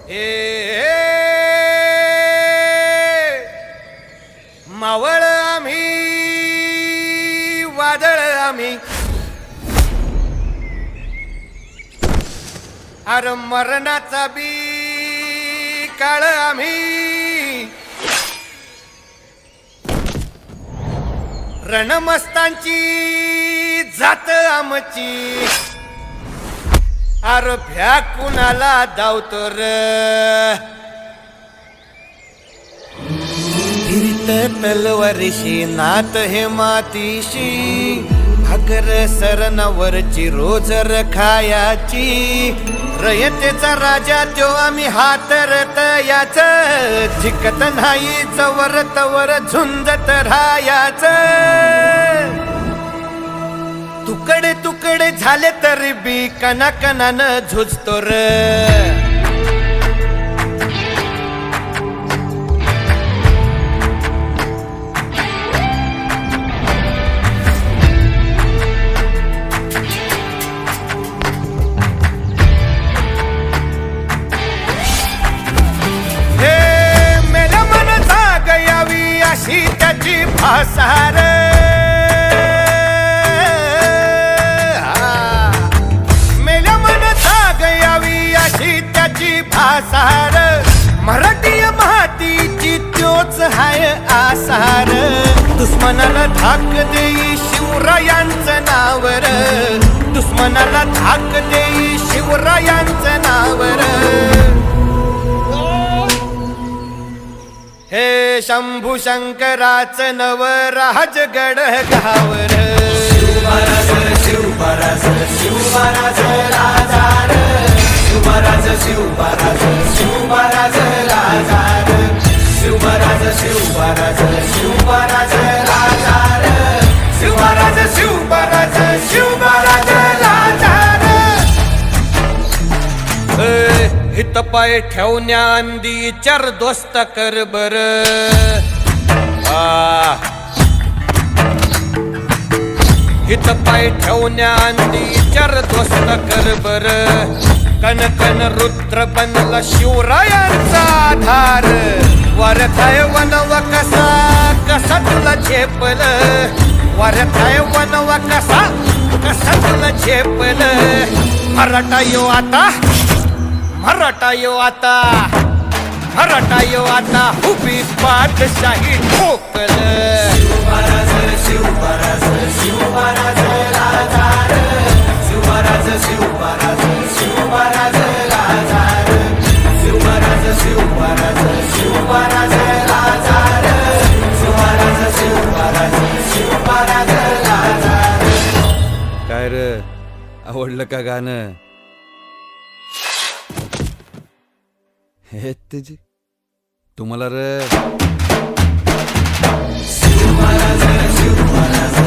ए मावळ आम्ही वादळ आम्ही अरे मरणाचा बी काळ आम्ही रणमस्तांची जात आमची अरे भ्या कुणाला धावतो र फिरत तलवारीशी नात हे मातीशी भाकर सरणावरची रोज खायाची रयतेचा राजा त्यो आम्ही हातरत याच जिकत नाही जवर तवर झुंजत राहायाच तुकडे तुकडे झाले तरी बी कणाकणानं झुजतो र अशी त्याची भासार मेल्या मन जाग यावी अशी त्याची भासार मराठी मातीची त्योच हाय आसार दुश्मनाला धाक देई शिवरायांचं नावर दुश्मनाला धाक देई शिवरायांचं नावर हे शंभू शंकराचं नवराज गड गावर शिवमहाराज शिवमहाराज शिवमहाराज राजार शिवमहाराज शिवमहाराज शिवमहाराज राजार शिवमहाराज शिवमहाराज शिवमहाराज राजार शिवमहाराज शिवमहाराज शिवमहाराज राजार हित पाय ठेवण्या अंदी चार दोस्त कर बर हित पाय ठेवण्या अंदी चार दोस्त कर बर कन कन रुद्र बनला शिवरायांचा आधार वरथाय वनव कसा कसा तुला झेपल वरथाय वनव कसा कसा तुला झेपल मराठा यो आता मराठा यो आता मराठा यो आता उभी पाठशाही ठोकल शिवमहाराज शिवमहाराज शिवमहाराज राजार शिवमहाराज शिवमहाराज शिवमहाराज राजार शिवमहाराज शिवमहाराज शिवमहाराज राजार शिवमहाराज शिवमहाराज शिवमहाराज राजार काय रे आवडलं का गाणं हे तुझी तुम्हाला रे शिवमहाराज शिवमहाराज